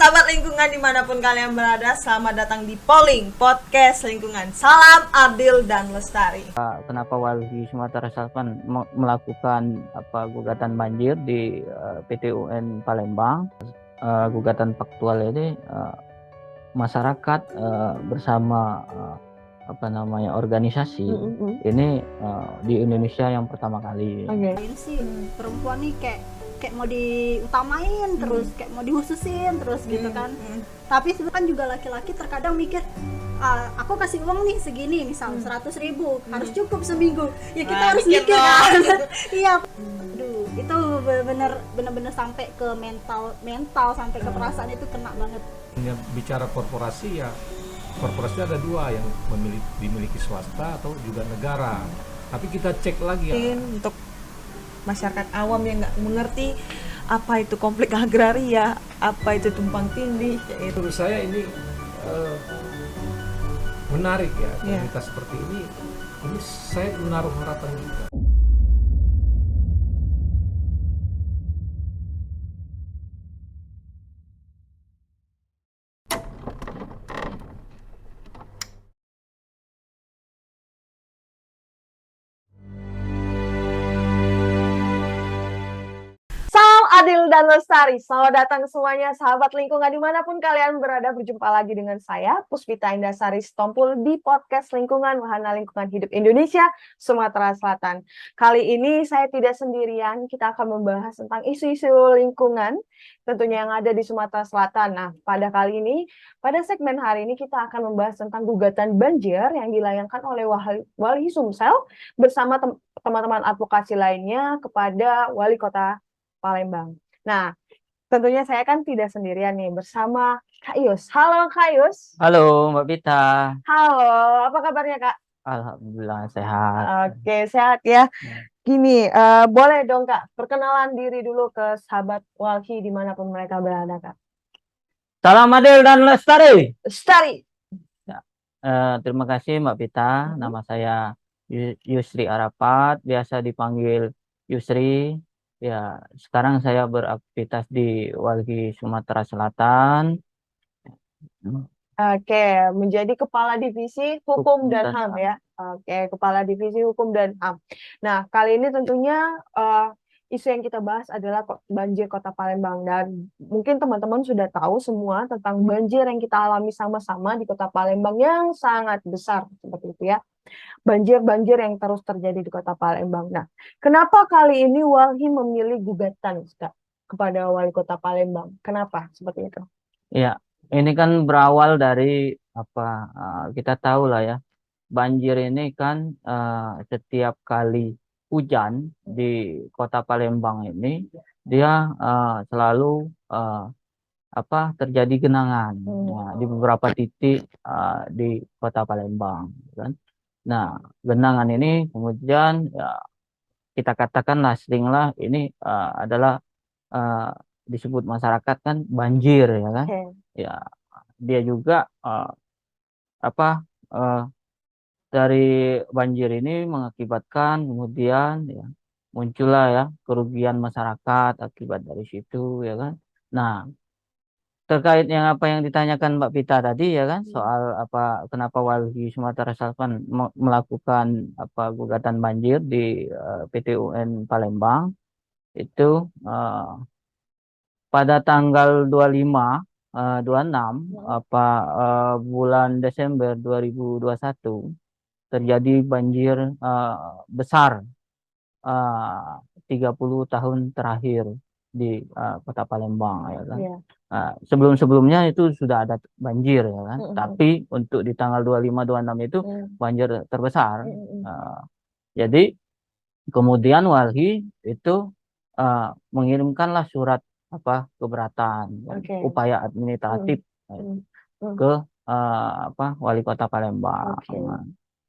sahabat lingkungan dimanapun kalian berada, selamat datang di Polling Podcast Lingkungan. Salam adil dan lestari. Kenapa Walhi Sumatera Selatan melakukan gugatan banjir di PT UN Palembang? Gugatan faktual ini masyarakat bersama organisasi ini di Indonesia yang pertama kali. Ini sih perempuan nih kayak mau diutamain terus, kayak mau dihususin terus gitu kan. Tapi sebenarnya kan juga laki-laki terkadang mikir, aku kasih uang nih segini, misal 100.000 harus cukup seminggu, ya kita harus mikir kan. Iya, aduh, itu bener-bener sampai ke mental sampai ke perasaan, itu kena banget. Bicara korporasi, ya korporasi ada dua, yang dimiliki swasta atau juga negara. Tapi kita cek lagi ya, Untuk masyarakat awam yang nggak mengerti apa itu konflik agraria, apa itu tumpang tindih, menurut saya ini menarik ya, komunitas seperti ini saya menaruh harapan juga. Adil dan lestari, selamat datang semuanya sahabat lingkungan dimanapun kalian berada. Berjumpa lagi dengan saya Puspita Indasari Sitompul di podcast Lingkungan Wahana Lingkungan Hidup Indonesia Sumatera Selatan. Kali ini saya tidak sendirian, kita akan membahas tentang isu-isu lingkungan tentunya yang ada di Sumatera Selatan. Nah, pada kali ini, pada segmen hari ini kita akan membahas tentang gugatan banjir yang dilayangkan oleh Wali Sumsel bersama teman-teman advokasi lainnya kepada Wali Kota Palembang. Nah, tentunya saya kan tidak sendirian nih, bersama Kak Yus. Halo Kak Yus. Halo Mbak Pita. Halo, apa kabarnya Kak? Alhamdulillah sehat. Oke, sehat ya. Gini, boleh dong Kak, perkenalan diri dulu ke sahabat Walhi dimanapun mereka berada Kak. Salam adil dan lestari. Lestari. Terima kasih Mbak Pita. Nama saya Yusri Arapat, biasa dipanggil Yusri. Ya, sekarang saya beraktivitas di Walhi Sumatera Selatan. Oke, menjadi Kepala Divisi Hukum dan HAM ya. Oke, Kepala Divisi Hukum dan HAM. Nah, kali ini tentunya isu yang kita bahas adalah banjir Kota Palembang, dan mungkin teman-teman sudah tahu semua tentang banjir yang kita alami sama-sama di Kota Palembang yang sangat besar seperti itu ya. Banjir-banjir yang terus terjadi di Kota Palembang. Nah, kenapa kali ini Walhi memilih gugatan kepada Wali Kota Palembang? Kenapa seperti itu? Ya, ini kan berawal dari kita tahu lah ya, banjir ini kan setiap kali hujan di Kota Palembang ini dia selalu terjadi genangan di beberapa titik di Kota Palembang, kan. Nah, genangan ini kemudian ya, kita katakanlah seringlah ini adalah disebut masyarakat kan banjir, ya kan. Ya, dia juga dari banjir ini mengakibatkan kemudian ya muncullah ya kerugian masyarakat akibat dari situ, ya kan. Nah, terkait apa yang ditanyakan Mbak Pita tadi, ya kan, soal kenapa Walhi Sumatera Selatan melakukan gugatan banjir di PT UN Palembang itu pada tanggal 25 26 bulan Desember 2021 terjadi banjir besar 30 tahun terakhir di Kota Palembang, ya kan. Sebelum-sebelumnya itu sudah ada banjir, ya kan. Tapi untuk di tanggal 25 26 itu banjir terbesar. Jadi kemudian Walhi itu mengirimkanlah surat keberatan, upaya administratif ke Wali Kota Palembang.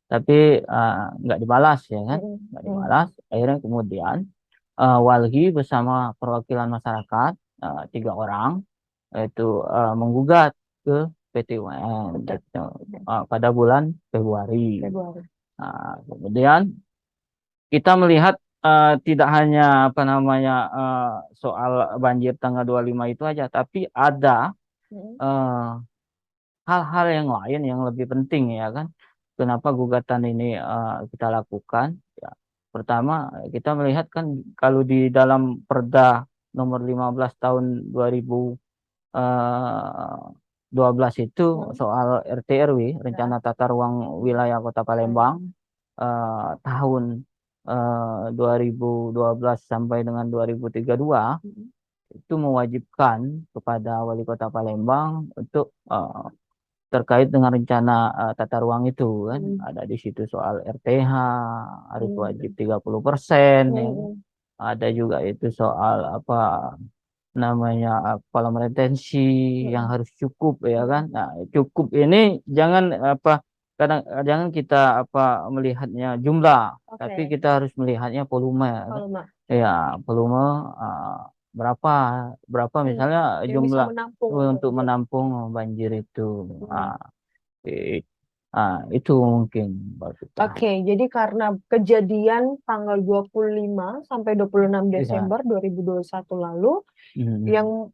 Tapi nggak dibalas, ya kan, nggak dibalas. Akhirnya kemudian Walhi bersama perwakilan masyarakat 3 orang itu menggugat ke PT UN pada bulan Februari. Kemudian kita melihat tidak hanya soal banjir tanggal 25 itu aja, tapi ada eh, hal-hal yang lain yang lebih penting ya kan. Kenapa gugatan ini kita lakukan? Ya, pertama kita melihat kan kalau di dalam Perda nomor 15 tahun 2012 itu soal RT RW, Rencana Tata Ruang Wilayah Kota Palembang, tahun 2012 sampai dengan 2032 itu mewajibkan kepada Wali Kota Palembang untuk terkait dengan rencana tata ruang itu kan ada di situ soal RTH harus wajib 30% ya. Ada juga itu soal apa namanya kolam retensi yang harus cukup ya kan. Nah, cukup ini jangan apa kadang jangan kita apa melihatnya jumlah, tapi kita harus melihatnya volume ya kan. Ya, volume berapa berapa misalnya yang bisa jumlah menampung untuk menampung banjir itu. Oke. Itu mungkin Mbak Vita. Oke, jadi karena kejadian tanggal 25 sampai 26 Iya. Desember 2021 lalu Hmm. yang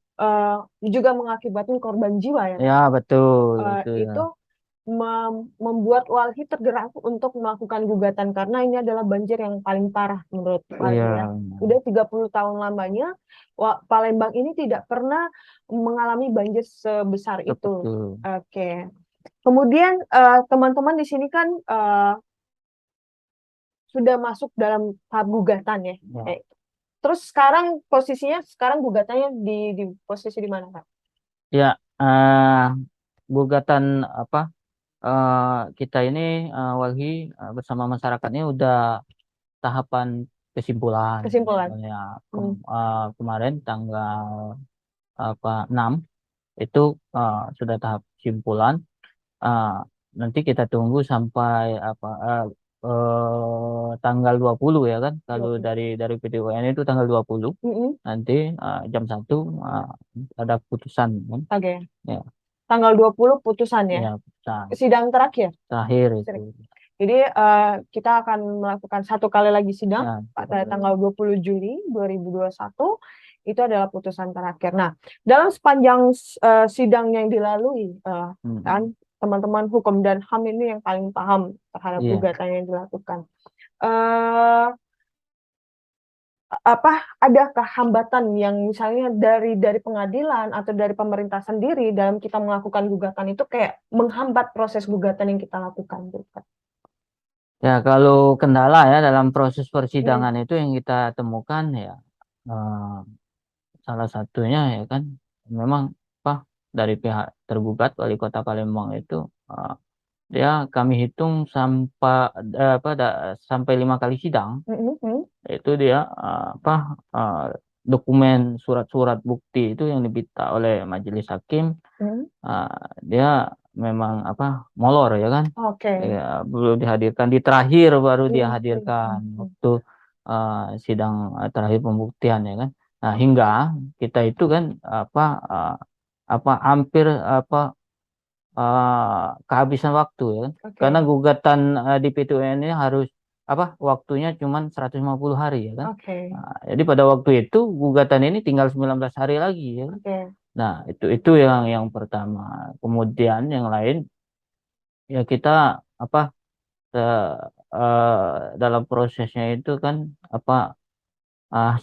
juga mengakibatkan korban jiwa ya, Ya, betul. Itu ya. itu membuat Walhi tergerak untuk melakukan gugatan karena ini adalah banjir yang paling parah menurut Walhi ya. Iya. Udah 30 tahun lamanya Palembang ini tidak pernah mengalami banjir sebesar itu. Betul. Oke. Kemudian teman-teman di sini kan sudah masuk dalam tahap gugatan ya. Ya. Terus sekarang posisinya gugatannya di posisi di mana, Kak? Ya, gugatan apa kita ini Walhi bersama masyarakatnya udah tahapan kesimpulan. Ya, kemarin tanggal 6 itu sudah tahap kesimpulan. Nanti kita tunggu sampai tanggal 20 ya kan. Kalau dari PTUN itu tanggal 20. Nanti jam 1 ada putusan kan. Oke. Ya. Tanggal 20 putusan ya. Ya, putusan. Sidang terakhir. Terakhir itu. Jadi kita akan melakukan satu kali lagi sidang Ya, pada tanggal 20 Juli 2021. Itu adalah putusan terakhir. Nah, dalam sepanjang sidang yang dilalui, kan teman-teman hukum dan HAM ini yang paling paham terhadap gugatan yang dilakukan. Adakah hambatan yang misalnya dari pengadilan atau dari pemerintah sendiri dalam kita melakukan gugatan itu kayak menghambat proses gugatan yang kita lakukan? Ya, kalau kendala ya dalam proses persidangan itu yang kita temukan ya salah satunya ya kan memang dari pihak tergugat Wali Kota Palembang itu dia kami hitung sampai 5 kali sidang itu dia dokumen surat-surat bukti itu yang diminta oleh majelis hakim dia memang molor ya kan. Ya, belum dihadirkan di terakhir baru dia hadirkan waktu sidang terakhir pembuktian ya kan. Nah, hingga kita itu kan hampir kehabisan waktu ya kan. Karena gugatan di PTUN ini harus waktunya cuma 150 hari ya kan. Nah, jadi pada waktu itu gugatan ini tinggal 19 hari lagi ya kan. Nah, itu yang pertama. Kemudian yang lain ya kita dalam prosesnya itu kan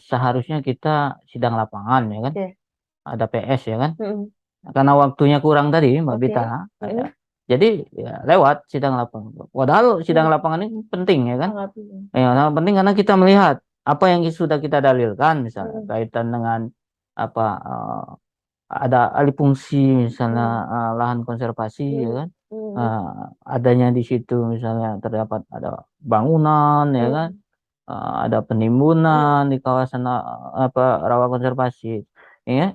seharusnya kita sidang lapangan ya kan. Ada PS ya kan. Karena waktunya kurang tadi Mbak Bita. Ya. Jadi ya lewat sidang lapangan. Padahal sidang lapangan ini penting ya kan. Ya, sangat penting karena kita melihat apa yang sudah kita dalilkan misalnya kaitan dengan ada alih fungsi misalnya lahan konservasi ya kan. Adanya di situ misalnya terdapat ada bangunan ya kan. Ada penimbunan di kawasan rawa konservasi ya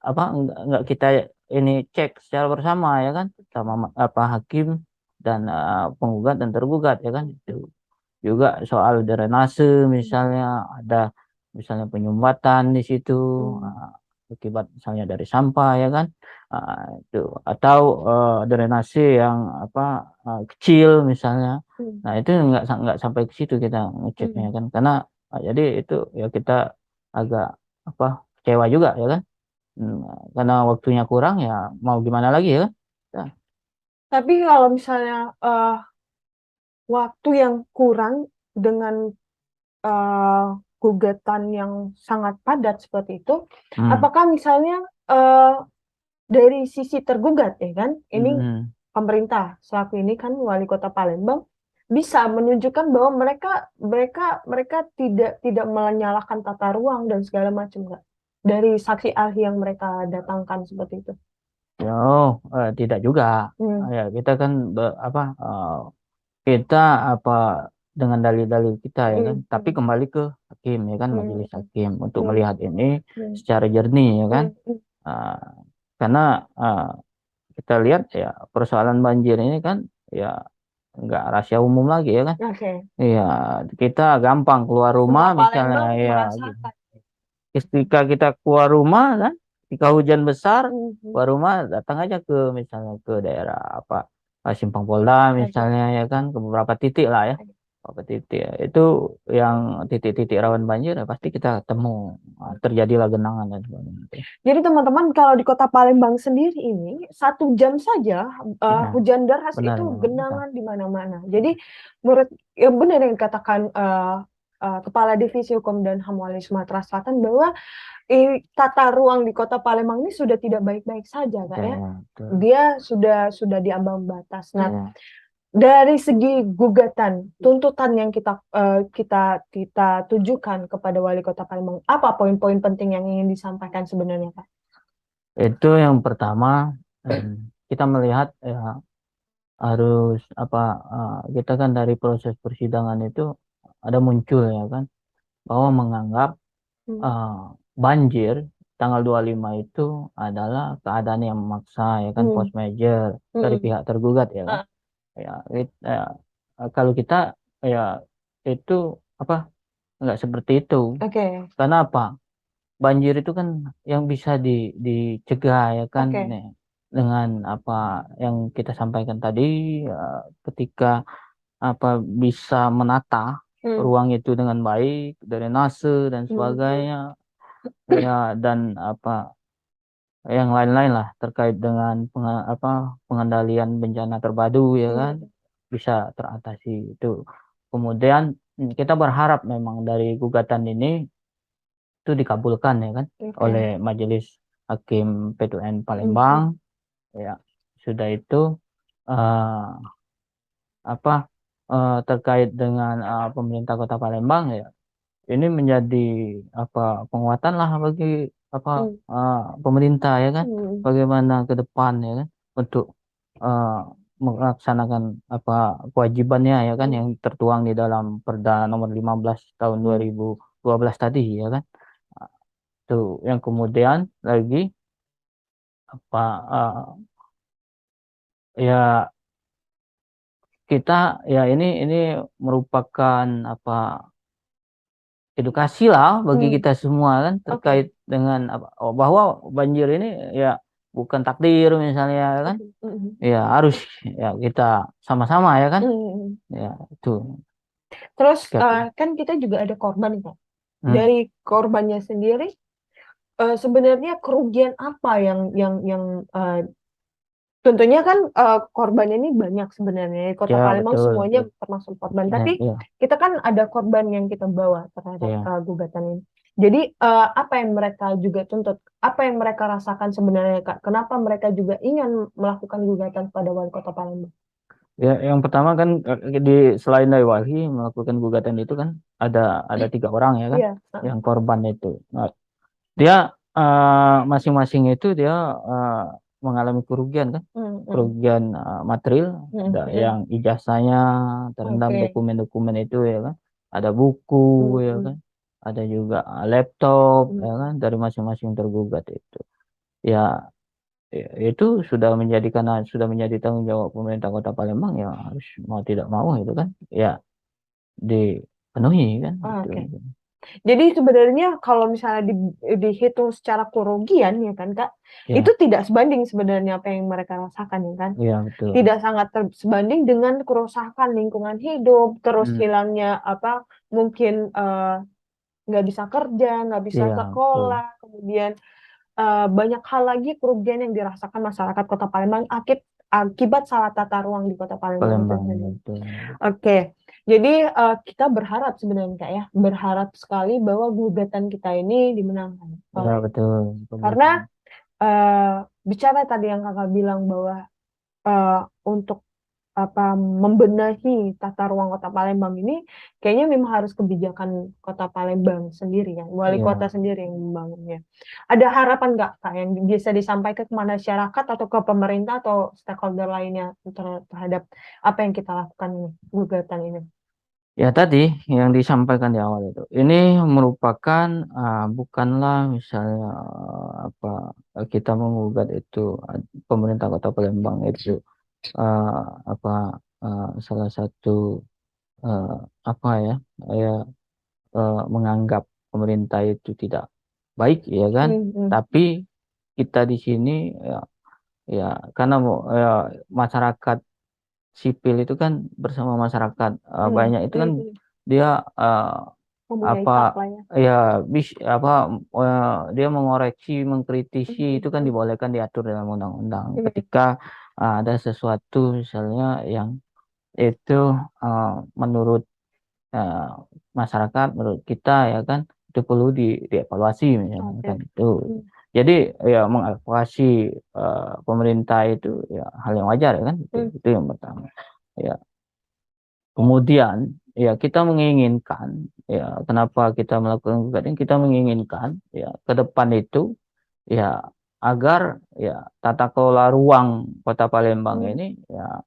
enggak kita ini cek secara bersama ya kan sama hakim dan penggugat dan tergugat ya kan. Itu juga soal drainase misalnya ada misalnya penyumbatan di situ akibat misalnya dari sampah ya kan. Itu atau drainase yang kecil misalnya. Nah, itu nggak sampai ke situ kita ngeceknya kan karena jadi itu ya kita agak kecewa juga ya kan Karena waktunya kurang ya mau gimana lagi ya. Ya, Tapi kalau misalnya waktu yang kurang dengan eh, gugatan yang sangat padat seperti itu, hmm, apakah misalnya eh, dari sisi tergugat ya kan, ini hmm, pemerintah selaku ini kan wali kota Palembang bisa menunjukkan bahwa mereka mereka mereka tidak menyalahkan tata ruang dan segala macam nggak dari saksi ahli yang mereka datangkan seperti itu. tidak juga. Hmm, Ya kita kan kita apa dengan dalil-dalil kita ya kan, hmm, tapi hmm, kembali ke hakim ya kan, hmm, majelis hakim untuk hmm, melihat ini hmm, secara jernih ya kan. hmm, hmm. Ah, karena kita lihat ya persoalan banjir ini kan ya nggak rahasia umum lagi ya kan. Oke, Iya, kita gampang keluar rumah semua misalnya Palembang ya gitu. merasakan. Ketika kita keluar rumah kan, ketika hujan besar, Hmm, hmm. keluar rumah datang aja ke misalnya ke daerah apa Simpang Polda Oke. misalnya ya kan, ke beberapa titik lah ya. Beberapa titik ya. Itu yang titik-titik rawan banjir ya pasti kita temu. Terjadilah genangan dan sebagainya. Jadi teman-teman kalau di Kota Palembang sendiri ini 1 jam saja Ya, hujan deras benar itu memang. genangan di mana-mana. Jadi menurut yang benar yang dikatakan Kepala Divisi Hukum dan HAM Wali Sumatera Selatan bahwa tata ruang di Kota Palembang ini sudah tidak baik-baik saja, Kak Ya, ya. ya, betul. Dia sudah di ambang batas. Nah, Ya. dari segi gugatan, tuntutan yang kita tujukan kepada Wali Kota Palembang, apa poin-poin penting yang ingin disampaikan sebenarnya, Kak? Itu yang pertama, kita melihat ya harus kita kan dari proses persidangan itu ada muncul ya kan bahwa menganggap Hmm. eh, banjir tanggal 25 itu adalah keadaan yang memaksa ya kan, Hmm. force majeure dari Hmm. pihak tergugat ya kan. Ah, Ya, kalau kita ya itu apa nggak seperti itu. Oke, Karena apa? Banjir itu kan yang bisa dicegah ya kan, oke. nih, dengan apa yang kita sampaikan tadi, ketika bisa menata Hmm. ruang itu dengan baik, drainase dan Hmm. sebagainya ya, dan yang lain-lain lah terkait dengan pengendalian bencana terpadu ya kan, Hmm. bisa teratasi itu. Kemudian kita berharap memang dari gugatan ini itu dikabulkan ya kan oleh Oke. Majelis Hakim PT Palembang. Hmm. Ya, sudah itu eh, apa terkait dengan pemerintah Kota Palembang ya, ini menjadi penguatan lah bagi Hmm. pemerintah ya kan, Hmm. bagaimana ke depan ya kan untuk eh, melaksanakan kewajibannya ya kan Hmm. yang tertuang di dalam Perda nomor 15 tahun Hmm. 2012 tadi ya kan. Itu yang kemudian lagi apa ya kita ya ini merupakan edukasi lah bagi Hmm. kita semua kan Oke. terkait dengan bahwa banjir ini ya bukan takdir misalnya kan, Hmm. Hmm. ya harus ya kita sama-sama ya kan, Hmm. ya itu Terus sikapi. kan kita juga ada korban, Kak. Hmm. Dari korbannya sendiri, sebenarnya kerugian apa yang tentunya kan korbannya ini banyak sebenarnya. Di Kota Ya Palembang betul, semuanya betul. termasuk korban. Ya, Tapi ya, kita kan ada korban yang kita bawa terhadap ya. gugatan ini. Jadi apa yang mereka juga tuntut? Apa yang mereka rasakan sebenarnya, Kak? Kenapa mereka juga ingin melakukan gugatan pada Wali Kota Palembang? Ya, yang pertama kan selain dari Walhi melakukan gugatan itu kan ada 3 orang ya kan Iya. yang korban itu. Nah, dia masing-masing itu dia eh, mengalami kerugian kan, Hmm. Hmm. kerugian material, Hmm. ada Hmm. yang ijazahnya terendam Oke. dokumen-dokumen itu ya kan, ada buku Hmm. ya Hmm. kan, ada juga laptop Hmm. ya kan dari masing-masing tergugat itu. Ya, itu sudah menjadi tanggung jawab pemerintah Kota Palembang ya harus mau tidak mau itu kan ya dipenuhi kan itu. Oke. Jadi sebenarnya kalau misalnya dihitung secara kerugian ya kan Kak, itu Ya, tidak sebanding sebenarnya apa yang mereka rasakan ya kan. ya betul. Tidak sangat sebanding dengan kerusakan lingkungan hidup, terus Hmm, hilangnya mungkin nggak bisa kerja, nggak bisa iya betul. sekolah, kemudian banyak hal lagi kerugian yang dirasakan masyarakat Kota Palembang akibat salah tata ruang di Kota Palembang itu Palembang sendiri. itu. Oke, jadi kita berharap sebenarnya Kak ya, berharap sekali bahwa gugatan kita ini dimenangkan. Ya betul. Karena bicara tadi yang Kakak bilang bahwa untuk membenahi tata ruang Kota Palembang ini kayaknya memang harus kebijakan Kota Palembang sendiri ya, wali Iya. kota sendiri yang membangunnya. Ada harapan nggak Kak yang bisa disampaikan ke masyarakat atau ke pemerintah atau stakeholder lainnya terhadap apa yang kita lakukan ini, gugatan ini? Ya tadi yang disampaikan di awal itu, ini merupakan bukanlah misalnya kita menggugat itu pemerintah Kota Palembang itu uh, apa salah satu uh, apa ya ya menganggap pemerintah itu tidak baik ya kan, tapi kita di sini ya karena ya, masyarakat sipil itu kan bersama masyarakat banyak itu kan dia Mempunyai apa hak lah ya. ya dia mengoreksi mengkritisi itu kan dibolehkan diatur dalam undang-undang ketika ada sesuatu misalnya yang itu menurut eh, masyarakat menurut kita ya kan itu perlu dievaluasi misalnya kan itu. Jadi ya mengevaluasi pemerintah itu ya hal yang wajar ya kan itu yang pertama. Ya. Kemudian ya kita menginginkan ya kenapa kita melakukan gugatan kita menginginkan ya ke depan itu ya agar ya tata kelola ruang Kota Palembang ini ya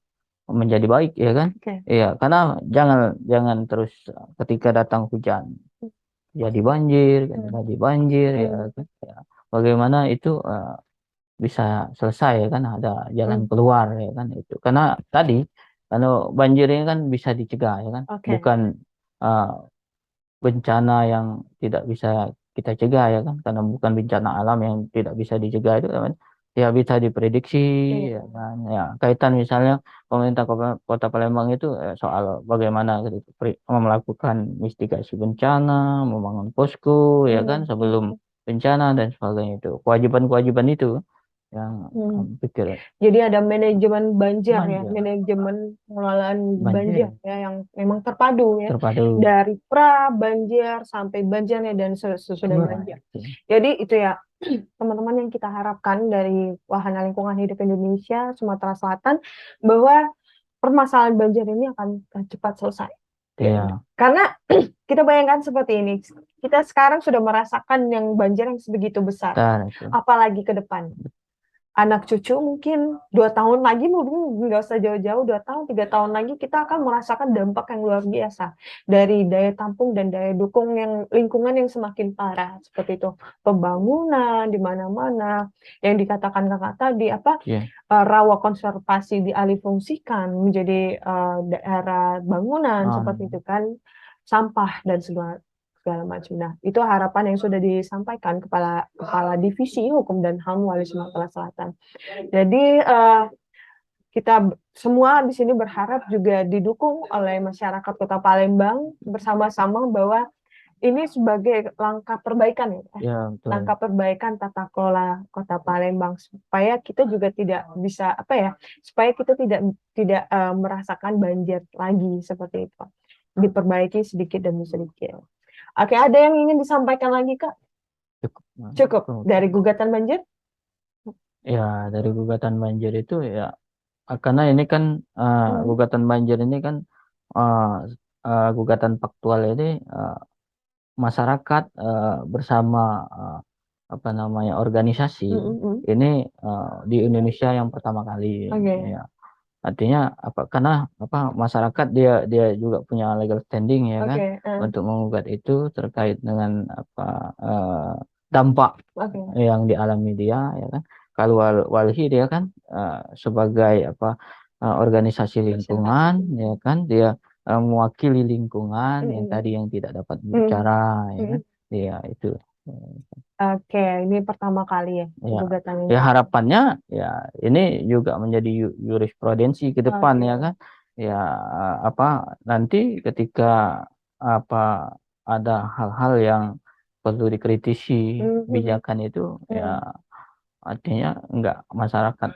menjadi baik ya kan. Iya, karena jangan jangan terus ketika datang hujan jadi banjir, jadi banjir ya kan. Ya. Bagaimana itu bisa selesai ya kan ada jalan keluar ya kan itu. Karena tadi kalau banjir ini kan bisa dicegah ya kan. Bukan uh, bencana yang tidak bisa kita cegah ya kan karena bukan bencana alam yang tidak bisa dicegah itu kan ya bisa diprediksi ya kan ya kaitan misalnya pemerintah Kota Palembang itu soal bagaimana gitu, melakukan mitigasi bencana membangun posko ya kan sebelum bencana dan sebagainya itu kewajiban-kewajiban itu yang pikir Jadi ada manajemen banjir ya, manajemen pengelolaan banjir ya yang memang terpadu ya. Dari pra banjir sampai banjirnya dan sesudah banjir. Jadi itu ya teman-teman yang kita harapkan dari Wahana Lingkungan Hidup Indonesia Sumatera Selatan bahwa permasalahan banjir ini akan cepat selesai. Iya. Karena kita bayangkan seperti ini, kita sekarang sudah merasakan yang banjir yang sebegitu besar, apalagi ke depan. Anak cucu mungkin 2 tahun lagi, mungkin nggak usah jauh-jauh, 2 tahun, 3 tahun lagi kita akan merasakan dampak yang luar biasa dari daya tampung dan daya dukung yang lingkungan yang semakin parah seperti itu, pembangunan di mana-mana yang dikatakan kakak tadi rawa konservasi dialihfungsikan menjadi daerah bangunan seperti itu kan, sampah dan segala macam. Nah, itu harapan yang sudah disampaikan kepala divisi hukum dan HAM Wali Sumatera Selatan. Jadi kita semua di sini berharap juga didukung oleh masyarakat Kota Palembang bersama-sama bahwa ini sebagai langkah perbaikan ya, langkah perbaikan tata kelola Kota Palembang supaya kita juga tidak bisa supaya kita tidak merasakan banjir lagi seperti itu, diperbaiki sedikit demi sedikit. Oke, ada yang ingin disampaikan lagi Kak? Cukup dari gugatan banjir? Ya dari gugatan banjir itu ya karena ini kan gugatan banjir ini kan gugatan faktual ini masyarakat bersama organisasi ini di Indonesia yang pertama kali ya. Artinya karena masyarakat dia juga punya legal standing ya kan untuk menggugat itu terkait dengan dampak yang dialami dia ya kan. Kalau Walhi dia kan sebagai organisasi lingkungan ya kan dia mewakili lingkungan yang tadi yang tidak dapat bicara ya kan ya itu. Oke, ini pertama kali ya gugatan ini. Ya harapannya ya ini juga menjadi jurisprudensi ke depan ya kan. Ya nanti ketika ada hal-hal yang perlu dikritisi Mhm. kebijakan itu ya, artinya enggak masyarakat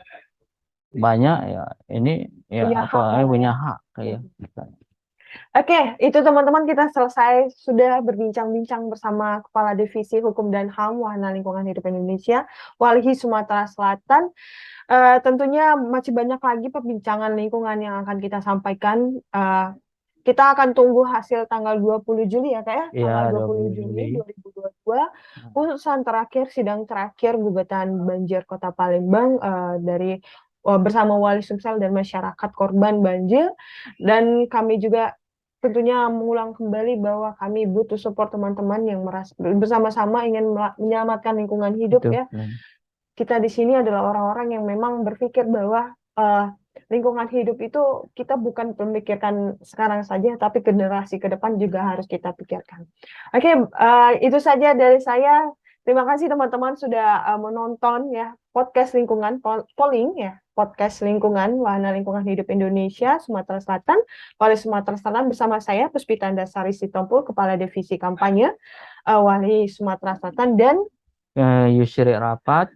banyak ya ini ya Punya hak lah ya. punya hak kayak gitu. Oke, itu teman-teman kita selesai sudah berbincang-bincang bersama Kepala Divisi Hukum dan HAM Wahana Lingkungan Hidup Indonesia, Walhi Sumatera Selatan. Tentunya masih banyak lagi perbincangan lingkungan yang akan kita sampaikan. Kita akan tunggu hasil tanggal 20 Juli ya, Kak ya? Iya, Tanggal 20 20 Juli Juli. 2022. Putusan terakhir, sidang terakhir gugatan banjir Kota Palembang dari bersama Wali Sumsel dan masyarakat korban banjir. Dan kami juga tentunya mengulang kembali bahwa kami butuh support teman-teman yang merasa bersama-sama ingin menyelamatkan lingkungan hidup Itu. ya. Kita di sini adalah orang-orang yang memang berpikir bahwa lingkungan hidup itu kita bukan memikirkan sekarang saja, tapi generasi ke depan juga harus kita pikirkan. Oke, itu saja dari saya. Terima kasih teman-teman sudah menonton ya podcast lingkungan polling ya, podcast lingkungan Wahana Lingkungan Hidup Indonesia Sumatera Selatan, Wali Sumatera Selatan bersama saya Puspita Indasari Sitompul, Kepala Divisi Kampanye Wali Sumatera Selatan, dan Yusri Rapat,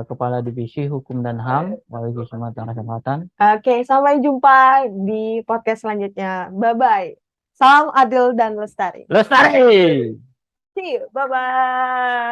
Kepala Divisi Hukum dan HAM Wali Sumatera Selatan. Oke, sampai jumpa di podcast selanjutnya. Bye-bye. Salam adil dan lestari. Lestari. See you. Bye-bye.